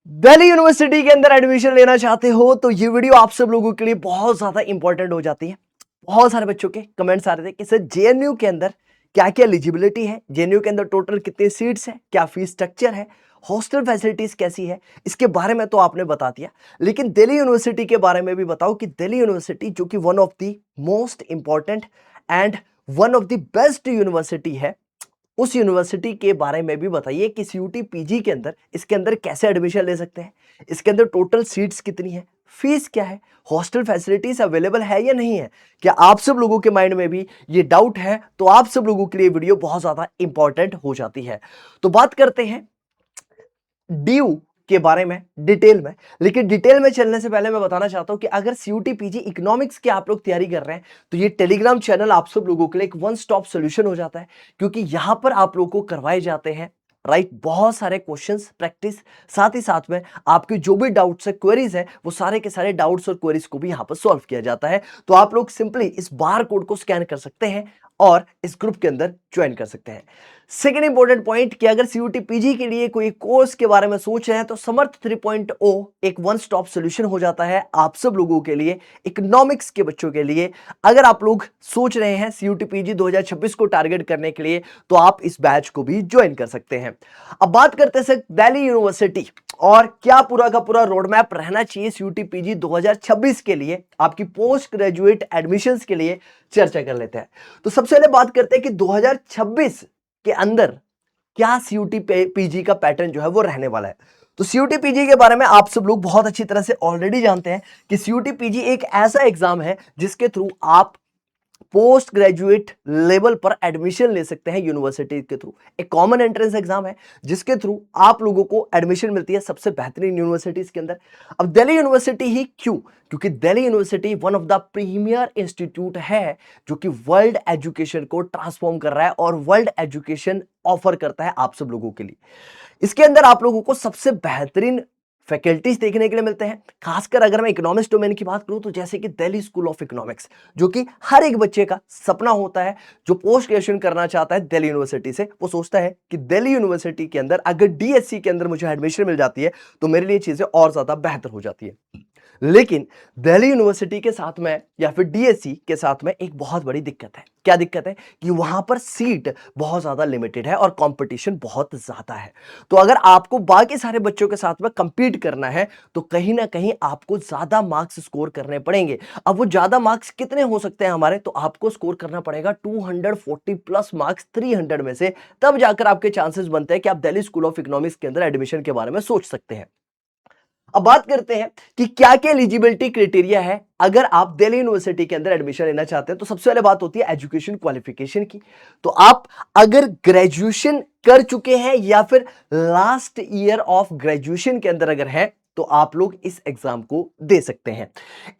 Delhi university के अंदर admission लेना चाहते हो तो ये वीडियो आप सब लोगों के लिए बहुत ज्यादा इंपॉर्टेंट हो जाती है। बहुत सारे बच्चों के कमेंट्स आ रहे थे कि सर जेएनयू के अंदर क्या क्या एलिजिबिलिटी है, जेएनयू के अंदर टोटल कितने सीट्स है, क्या फीस स्ट्रक्चर है, हॉस्टल फैसिलिटीज कैसी है। इसके बारे में तो आपने बता दिया, लेकिन दिल्ली यूनिवर्सिटी के बारे में भी बताओ कि दिल्ली यूनिवर्सिटी जो कि one of the most important and one of the best university है, उस यूनिवर्सिटी के बारे में भी बताइए कि सीयूटी पीजी के अंदर इसके अंदर कैसे एडमिशन ले सकते हैं, इसके अंदर टोटल सीट्स कितनी है, फीस क्या है, हॉस्टल फैसिलिटीज अवेलेबल है या नहीं है। क्या आप सब लोगों के माइंड में भी ये डाउट है? तो आप सब लोगों के लिए वीडियो बहुत ज्यादा इंपॉर्टेंट हो जाती है। तो बात करते हैं ड्यू के बारे में डिटेल में। लेकिन डिटेल में चलने से पहले मैं बताना चाहता हूं कि अगर सीयूटी पीजी इकोनॉमिक्स की आप लोग तैयारी कर रहे हैं तो ये टेलीग्राम चैनल आप सब लोगों के लिए एक वन स्टॉप सॉल्यूशन हो जाता है, क्योंकि यहां पर आप लोगों को करवाए जाते हैं राइट बहुत सारे क्वेश्चंस प्रैक्टिस, साथ ही साथ में आपके जो भी डाउट्स है, क्वेरीज है, वो सारे के सारे डाउट्स और क्वेरीज को भी यहां पर सॉल्व किया जाता है। तो आप लोग सिंपली इस बार कोड को स्कैन कर सकते हैं और इस ग्रुप के अंदर ज्वाइन कर सकते हैं। सेकेंड इंपॉर्टेंट पॉइंट कि अगर सीयूटी पीजी के लिए कोई कोर्स के बारे में सोच रहे हैं तो समर्थ 3.0 एक वन स्टॉप सॉल्यूशन हो जाता है आप सब लोगों के लिए, इकोनॉमिक्स के बच्चों के लिए। अगर आप लोग सोच रहे हैं सीयूटी पीजी 2026 को टारगेट करने के लिए तो आप इस बैच को भी ज्वाइन कर सकते हैं। अब बात करते हैं दिल्ली यूनिवर्सिटी और क्या पूरा का पूरा रोड मैप रहना चाहिए सीयूटी पीजी 2026 के लिए, आपकी पोस्ट ग्रेजुएट एडमिशंस के लिए चर्चा कर लेते हैं। तो सबसे पहले बात करते हैं कि 2026 के अंदर क्या सीयूटी पीजी का पैटर्न जो है वो रहने वाला है। तो सीयूटी पीजी के बारे में आप सब लोग बहुत अच्छी तरह से ऑलरेडी जानते हैं कि सीयूटी पीजी एक ऐसा एग्जाम है जिसके थ्रू आप पोस्ट ग्रेजुएट लेवल पर एडमिशन ले सकते हैं यूनिवर्सिटी के थ्रू। एक कॉमन एंट्रेंस एग्जाम है जिसके थ्रू आप लोगों को एडमिशन मिलती है सबसे बेहतरीन यूनिवर्सिटीज के अंदर। अब दिल्ली यूनिवर्सिटी ही क्यों? क्योंकि Delhi university one of the premier institute है जो कि वर्ल्ड एजुकेशन को ट्रांसफॉर्म कर रहा है और वर्ल्ड एजुकेशन ऑफर करता है आप सब लोगों के लिए। इसके अंदर आप लोगों को सबसे बेहतरीन फैकल्टीज देखने के लिए मिलते हैं। खासकर अगर मैं इकोनॉमिक्स डोमेन की बात करूं तो जैसे कि दिल्ली स्कूल ऑफ इकोनॉमिक्स, जो कि हर एक बच्चे का सपना होता है जो पोस्ट ग्रेजुएशन करना चाहता है दिल्ली यूनिवर्सिटी से, वो सोचता है कि दिल्ली यूनिवर्सिटी के अंदर अगर डीएससी के अंदर मुझे एडमिशन मिल जाती है तो मेरे लिए चीजें और ज्यादा बेहतर हो जाती है। लेकिन दिल्ली यूनिवर्सिटी के साथ में या फिर डीएससी के साथ में एक बहुत बड़ी दिक्कत है। क्या दिक्कत है? कि वहां पर सीट बहुत ज्यादा लिमिटेड है और कंपटीशन बहुत ज्यादा है। तो अगर आपको बाकी सारे बच्चों के साथ में कंपीट करना है तो कहीं ना कहीं आपको ज्यादा मार्क्स स्कोर करने पड़ेंगे। अब वो ज्यादा मार्क्स कितने हो सकते हैं हमारे? तो आपको स्कोर करना पड़ेगा 240 प्लस मार्क्स 300 में से, तब जाकर आपके चांसेस बनते हैं कि आप दिल्ली स्कूल ऑफ इकोनॉमिक्स के अंदर एडमिशन के बारे में सोच सकते हैं। अब बात करते हैं कि क्या क्या एलिजिबिलिटी क्राइटेरिया है अगर आप दिल्ली यूनिवर्सिटी के अंदर एडमिशन लेना चाहते हैं। तो सबसे पहले बात होती है एजुकेशन क्वालिफिकेशन की। तो आप अगर ग्रेजुएशन कर चुके हैं या फिर लास्ट ईयर ऑफ ग्रेजुएशन के अंदर अगर है तो आप लोग इस एग्जाम को दे सकते हैं।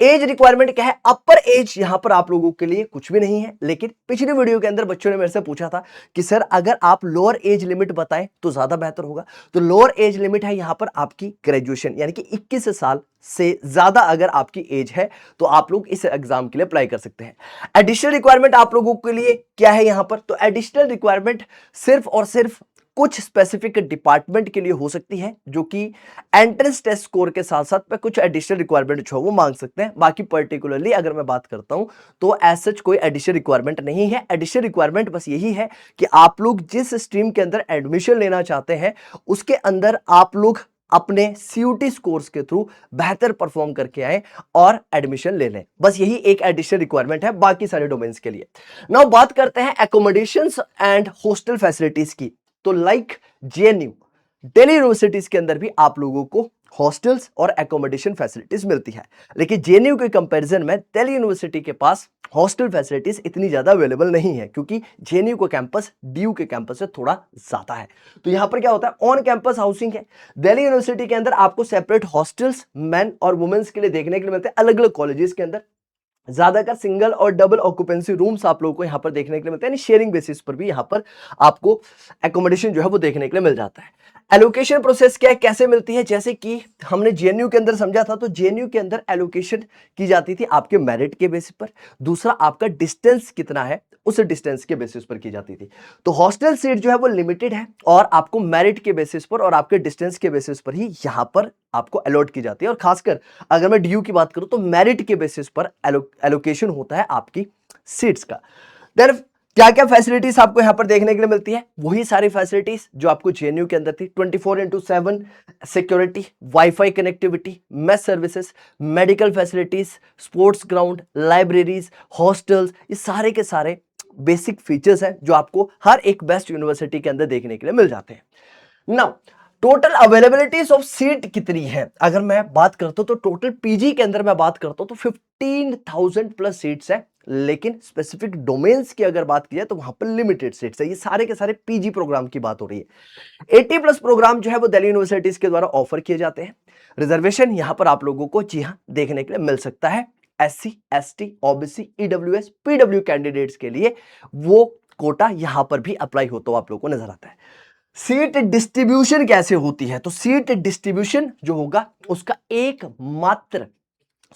एज रिक्वायरमेंट क्या है? अपर एज यहां पर आप लोगों के लिए कुछ भी नहीं है, लेकिन पिछली वीडियो के अंदर बच्चों ने मेरे से पूछा था कि सर अगर आप लोअर एज लिमिट बताएं तो ज्यादा बेहतर होगा। तो लोअर एज लिमिट है यहां पर आपकी ग्रेजुएशन, यानी कि 21 साल से ज्यादा अगर आपकी एज है तो आप लोग इस एग्जाम के लिए अप्लाई कर सकते हैं। एडिशनल रिक्वायरमेंट आप लोगों के लिए क्या है यहां पर? तो एडिशनल रिक्वायरमेंट सिर्फ और सिर्फ कुछ स्पेसिफिक डिपार्टमेंट के लिए हो सकती है, जो कि एंट्रेंस टेस्ट स्कोर के साथ साथ में कुछ एडिशनल रिक्वायरमेंट जो वो मांग सकते हैं। बाकी पर्टिकुलरली अगर मैं बात करता हूं तो एज सच कोई एडिशनल रिक्वायरमेंट नहीं है। एडिशनल रिक्वायरमेंट बस यही है कि आप लोग जिस स्ट्रीम के अंदर एडमिशन लेना चाहते हैं उसके अंदर आप लोग अपने सीयूटी स्कोर्स के थ्रू बेहतर परफॉर्म करके आए और एडमिशन ले लें। बस यही एक एडिशनल रिक्वायरमेंट है बाकी सारे डोमेन्स के लिए। नाउ बात करते हैं एकोमोडेशंस एंड हॉस्टल फैसिलिटीज की। तो लाइक जेएनयू, दिल्ली यूनिवर्सिटीज के अंदर भी आप लोगों को हॉस्टल्स और एकोमोडेशन फैसिलिटीज मिलती है, लेकिन जेएनयू के कंपैरिजन में दिल्ली यूनिवर्सिटी के पास हॉस्टल फैसिलिटीज इतनी ज्यादा अवेलेबल नहीं है, क्योंकि जेएनयू का कैंपस डीयू के कैंपस से थोड़ा ज्यादा है। तो यहां पर क्या होता है, ऑन कैंपस हाउसिंग है। दिल्ली यूनिवर्सिटी के अंदर आपको सेपरेट हॉस्टल्स मेन और वुमेन्स के लिए देखने के लिए मिलते हैं अलग अलग कॉलेजेस के अंदर। ज्यादातर सिंगल और डबल ऑक्यूपेंसी रूम्स आप लोगों को यहां पर देखने के लिए मिलते हैं, शेयरिंग बेसिस पर भी यहां पर आपको एकोमोडेशन जो है वो देखने के लिए मिल जाता है। एलोकेशन प्रोसेस क्या है, कैसे मिलती है, जैसे कि हमने जेएनयू के अंदर समझा था, तो जेएनयू के अंदर एलोकेशन की जाती थी आपके मेरिट के बेसिस पर, दूसरा आपका डिस्टेंस कितना है उस डिस्टेंस के बेसिस पर की जाती थी। तो हॉस्टल सीट जो है वो लिमिटेड है और आपको मेरिट के बेसिस पर और आपके डिस्टेंस के बेसिस पर ही यहां पर आपको अलॉट की जाती है। और खासकर अगर मैं डीयू की बात करूं तो मेरिट के बेसिस पर एलोकेशन होता है आपकी सीट्स का। देन क्या क्या फैसिलिटीज आपको यहां पर देखने के लिए मिलती है, वही सारी फैसिलिटीज जो आपको जेएनयू के अंदर थी। 24/7 security, wifi connectivity, mess services, medical facilities, sports ground, libraries, hostels, ये सारे के सारे बेसिक फीचर्स हैं जो आपको हर एक बेस्ट यूनिवर्सिटी के अंदर देखने के लिए मिल जाते हैं। Now total availabilities of seat कितनी है, अगर मैं बात करता हूं तो टोटल पीजी के अंदर मैं बात करता हूं तो 15,000 प्लस सीट्स है, लेकिन स्पेसिफिक डोमेन्स की अगर बात की जाए तो वहां पर लिमिटेड सीट्स है। ये सारे के सारे पीजी प्रोग्राम की बात हो रही है। 80 प्लस प्रोग्राम जो है वो दिल्ली यूनिवर्सिटीज के द्वारा ऑफर किए जाते हैं। रिजर्वेशन यहां पर आप लोगों को जी हां देखने के लिए मिल सकता है। SC, ST, OBC, EWS, PW candidates के लिए वो कोटा यहां पर भी अप्लाई होता हुआ आप लोगों को नजर आता है। सीट डिस्ट्रीब्यूशन कैसे होती है, तो सीट डिस्ट्रीब्यूशन जो होगा उसका एकमात्र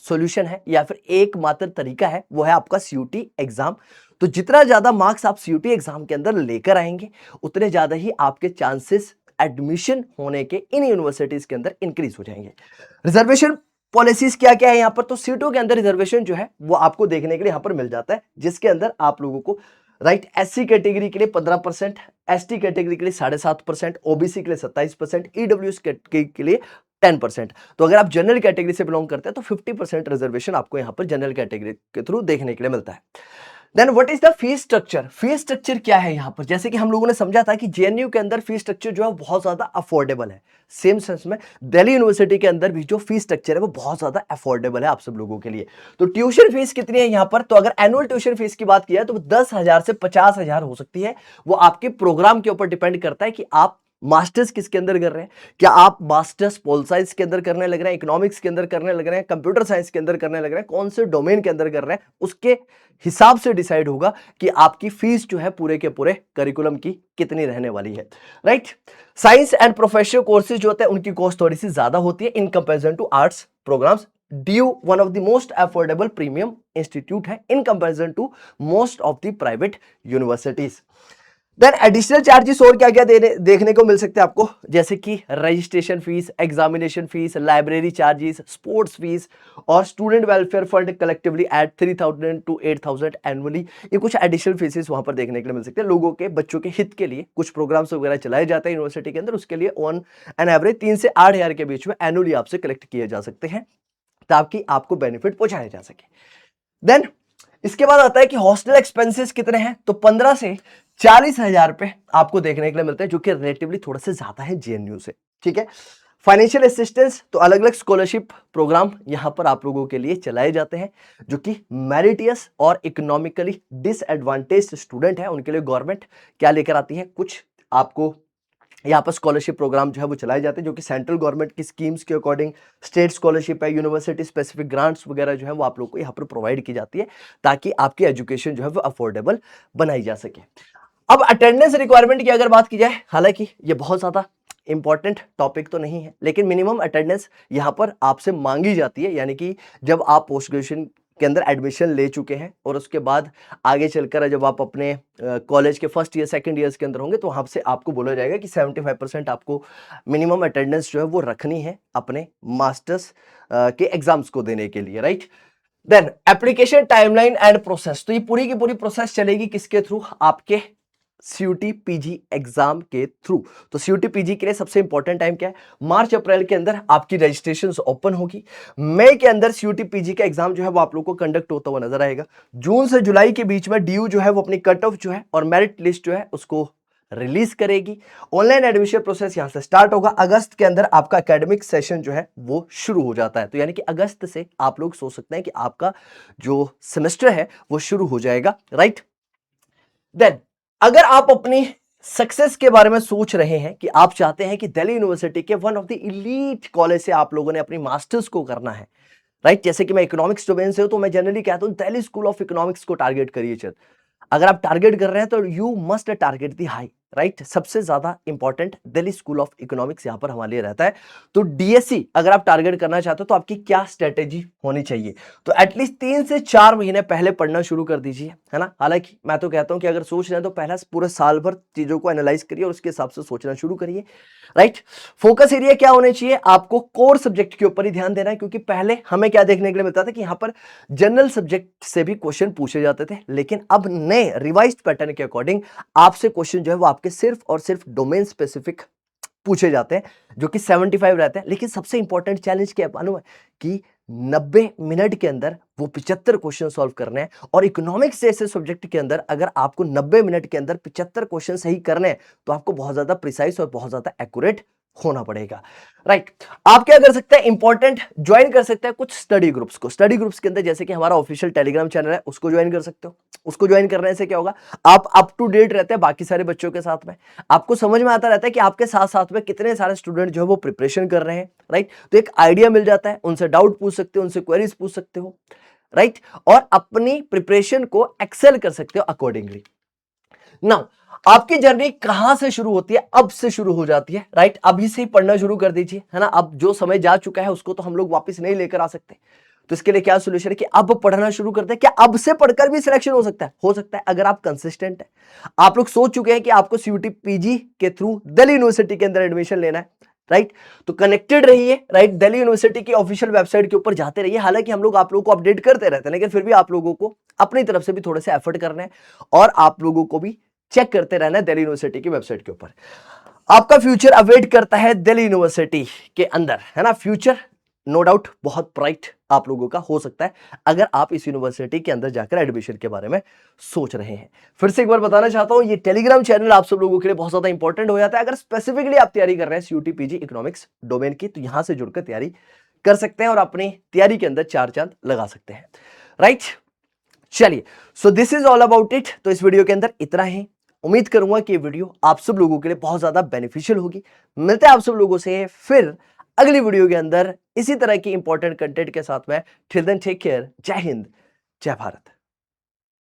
सॉल्यूशन है या फिर एकमात्र तरीका है, वो है आपका सीयूटी एग्जाम। तो जितना ज्यादा मार्क्स आप सीयूटी एग्जाम के अंदर लेकर आएंगे उतने ज्यादा ही आपके चांसेस एडमिशन होने के इन यूनिवर्सिटीज के अंदर इंक्रीज हो जाएंगे। रिजर्वेशन पॉलिसीज क्या क्या है यहां पर, तो सीटों के अंदर रिजर्वेशन जो है वो आपको देखने के लिए यहां पर मिल जाता है, जिसके अंदर आप लोगों को राइट एससी कैटेगरी के लिए 15%, एसटी कैटेगरी के लिए 7.5%, ओबीसी के लिए 27%, ईडब्ल्यूएस के लिए 10%। तो अगर आप जनरल कैटेगरी से बिलोंग करते हैं तो 50% रिजर्वेशन आपको यहां पर जनरल कैटेगरी के थ्रू देखने के लिए मिलता है। Then what is the fee structure, fee structure क्या है यहां पर, जैसे कि हम लोगों ने समझा था कि जेएनयू के अंदर फीस स्ट्रक्चर जो है बहुत ज्यादा अफोर्डेबल है। सेम सेंस में दिल्ली यूनिवर्सिटी के अंदर भी जो फीस स्ट्रक्चर है वो बहुत ज्यादा अफोर्डेबल है आप सब लोगों के लिए। तो ट्यूशन फीस कितनी है यहां पर, तो अगर एनुअल ट्यूशन फीस की बात की जाए तो 10,000 से 50,000 हो सकती है। वो आपके प्रोग्राम के ऊपर डिपेंड करता है कि आप मास्टर्स किसके अंदर कर रहे हैं, क्या आप मास्टर्स पोल साइंस के अंदर करने लग रहे हैं, इकोनॉमिक्स के अंदर करने लग रहे हैं, कंप्यूटर साइंस के अंदर करने लग रहे हैं, कौन से डोमेन के अंदर कर रहे हैं, उसके हिसाब से डिसाइड होगा कि आपकी फीस जो है पूरे के पूरे करिकुलम की कितनी रहने वाली है। Right, science and professional courses जो होते हैं उनकी कॉस्ट थोड़ी सी ज्यादा होती है in comparison to arts programmes. Due one of the most affordable premium institute है in comparison to most of the private universities. Then additional charges और क्या क्या देखने को मिल सकते हैं आपको, जैसे कि registration fees, examination fees, library charges, sports fees और student welfare fund collectively at 3,000 to 8,000 annually. ये कुछ एडिशनल फीसेस वहां पर देखने के लिए मिल सकते हैं। लोगों के बच्चों के हित के लिए कुछ प्रोग्राम्स वगैरह चलाए जाते हैं यूनिवर्सिटी के अंदर, उसके लिए ऑन एन एवरेज 3 से 8,000 के बीच में एनुअली आपसे कलेक्ट किए जा सकते हैं ताकि आपको बेनिफिट पहुंचाया जा सके। देन इसके बाद आता है कि हॉस्टल एक्सपेंसेस कितने हैं, तो 15 से 40,000 रुपए आपको देखने के लिए मिलते हैं, जो कि रिलेटिवली थोड़ा सा ज्यादा है जेएनयू से। ठीक है, फाइनेंशियल असिस्टेंस, तो अलग अलग स्कॉलरशिप प्रोग्राम यहां पर आप लोगों के लिए चलाए जाते हैं, जो कि मेरिटियस और इकोनॉमिकली डिसएडवांटेज्ड स्टूडेंट है उनके लिए गवर्नमेंट क्या लेकर आती है, कुछ आपको यहाँ पर स्कॉलरशिप प्रोग्राम जो है वो चलाए जाते हैं, जो कि सेंट्रल गवर्नमेंट की स्कीम्स के अकॉर्डिंग स्टेट स्कॉलरशिप है, यूनिवर्सिटी स्पेसिफिक ग्रांट्स वगैरह जो है वो आप लोग को यहाँ पर प्रोवाइड की जाती है ताकि आपकी एजुकेशन जो है वो अफोर्डेबल बनाई जा सके। अब अटेंडेंस रिक्वायरमेट की अगर बात की जाए, हालांकि ये बहुत ज्यादा इंपॉर्टेंट टॉपिक तो नहीं है, लेकिन मिनिमम अटेंडेंस यहाँ पर आपसे मांगी जाती है, यानी कि जब आप पोस्ट ग्रेजुएशन के अंदर एडमिशन ले चुके हैं और उसके बाद आगे चलकर जब आप अपने कॉलेज के फर्स्ट ईयर सेकंड ईयर्स के अंदर होंगे तो वहां से आपको बोला जाएगा कि 75% आपको मिनिमम अटेंडेंस जो है वो रखनी है अपने मास्टर्स के एग्जाम्स को देने के लिए। Right, then application timeline and process, तो ये पूरी की पूरी प्रोसेस चलेगी किसके थ्रू, आपके सीयूटी पीजी एग्जाम के थ्रू। तो सीयूटी पीजी के लिए सबसे इंपॉर्टेंट टाइम क्या है, मार्च अप्रैल के अंदर आपकी रजिस्ट्रेशन ओपन होगी, मई के अंदर सीयूटी पीजी का एग्जाम जो है वो आप लोग को कंडक्ट होता हुआ नजर आएगा, जून से जुलाई के बीच में डीयू जो है वो अपनी कट ऑफ जो है और मेरिट लिस्ट जो है उसको रिलीज करेगी। ऑनलाइन एडमिशन प्रोसेस यहां से स्टार्ट होगा, अगस्त के अंदर आपका एकेडमिक सेशन जो है वो शुरू हो जाता है। तो यानी कि अगस्त से आप लोग सोच सकते हैं कि आपका जो सेमेस्टर है वो शुरू हो जाएगा। राइट, देन अगर आप अपनी सक्सेस के बारे में सोच रहे हैं कि आप चाहते हैं कि दिल्ली यूनिवर्सिटी के one of the elite college से आप लोगों ने अपनी मास्टर्स को करना है, राइट, जैसे कि मैं इकोनॉमिक्स डोमेन से हूं तो मैं जनरली कहता हूं दिल्ली स्कूल ऑफ इकोनॉमिक्स को टारगेट करिए। अगर आप टारगेट कर रहे हैं तो you must target the high, right, सबसे ज्यादा important Delhi school of economics यहां पर हमारे लिए रहता है। तो डीएससी अगर आप टारगेट करना चाहते हो तो आपकी क्या स्ट्रेटेजी होनी चाहिए, तो एटलीस्ट 3 से 4 महीने पहले पढ़ना शुरू कर दीजिए, है ना। हालांकि मैं तो कहता हूं कि अगर सोच रहे हैं तो पहला पूरे साल भर चीजों को एनालाइज करिए और उसके हिसाब से सोचना शुरू करिए, राइट। फोकस एरिया क्या होने चाहिए, आपको कोर सब्जेक्ट के ऊपर ही ध्यान देना है, क्योंकि पहले हमें क्या देखने के लिए मिलता था कि यहां पर जनरल सब्जेक्ट से भी क्वेश्चन पूछे जाते थे, लेकिन अब नए रिवाइज्ड पैटर्न के अकॉर्डिंग आपसे क्वेश्चन जो है वो आपके सिर्फ और सिर्फ डोमेन स्पेसिफिक पूछे जाते हैं, जो कि 75 रहते हैं। लेकिन सबसे इंपॉर्टेंट चैलेंज क्या मालूम है कि 90 मिनट के अंदर वो 75 क्वेश्चन सॉल्व करने हैं, और इकोनॉमिक्स जैसे सब्जेक्ट के अंदर अगर आपको 90 मिनट के अंदर 75 क्वेश्चन सही करने हैं तो आपको बहुत ज्यादा प्रिसाइज और बहुत ज्यादा एक्यूरेट होना पड़ेगा, राइट। आप क्या कर सकते हैं, इंपॉर्टेंट ज्वाइन कर सकते हैं कुछ स्टडी ग्रुप्स को। स्टडी ग्रुप्स के अंदर जैसे कि हमारा ऑफिशियल टेलीग्राम चैनल है, उसको ज्वाइन कर सकते हो। उसको ज्वाइन करने से क्या होगा, आप अप टू डेट रहते हैं बाकी सारे बच्चों के साथ में, आपको समझ में आता रहता है कि आपके साथ साथ में कितने सारे स्टूडेंट जो है वो प्रिपरेशन कर रहे हैं, राइट। तो एक आइडिया मिल जाता है, उनसे डाउट पूछ सकते हो, उनसे क्वेरीज पूछ सकते हो, राइट, और अपनी प्रिपरेशन को एक्सेल कर सकते हो अकॉर्डिंगली। नाउ आपकी जर्नी कहां से शुरू होती है, अब से शुरू हो जाती है, राइट। अभी से ही पढ़ना शुरू कर दीजिए, है ना। अब जो समय जा चुका है उसको तो हम लोग वापस नहीं लेकर आ सकते, तो इसके लिए क्या सोल्यूशन है कि अब पढ़ना शुरू करते हैं। क्या अब से पढ़कर भी सिलेक्शन हो सकता है? हो सकता है, अगर आप कंसिस्टेंट है। आप लोग सोच चुके हैं कि आपको सीयूटी पीजी के थ्रू दिल्ली यूनिवर्सिटी के अंदर एडमिशन लेना है, राइट। तो कनेक्टेड रहिए, राइट, दिल्ली यूनिवर्सिटी की ऑफिशियल वेबसाइट के ऊपर जाते रहिए। हालांकि हम लोग आप लोगों को अपडेट करते रहते हैं, लेकिन फिर भी आप लोगों को अपनी तरफ से भी थोड़े से एफर्ट करना है, और आप लोगों को भी चेक करते रहना है दिल्ली यूनिवर्सिटी की वेबसाइट के ऊपर। आपका फ्यूचर अवेट करता है दिल्ली यूनिवर्सिटी के अंदर, है ना। फ्यूचर नो डाउट बहुत ब्राइट आप लोगों का हो सकता है अगर आप इस यूनिवर्सिटी के अंदर जाकर एडमिशन के बारे में सोच रहे हैं। फिर से एक बार बताना चाहता हूं, ये टेलीग्राम चैनल आप सब लोगों के लिए बहुत ज्यादा इंपॉर्टेंट हो जाता है। अगर स्पेसिफिकली आप तैयारी कर रहे हैं सीयूटी पीजी इकोनॉमिक्स डोमेन की, तो यहां से जुड़कर तैयारी कर सकते हैं और अपनी तैयारी के अंदर 4 चांद लगा सकते हैं, राइट। चलिए, so this is all about it. तो इस वीडियो के अंदर इतना ही। उम्मीद करूंगा कि ये वीडियो आप सब लोगों के लिए बहुत ज्यादा बेनिफिशियल होगी। मिलते हैं आप सब लोगों से फिर अगली वीडियो के अंदर इसी तरह की इंपॉर्टेंट कंटेंट के साथ में। टिल देन टेक केयर, जय हिंद, जय भारत।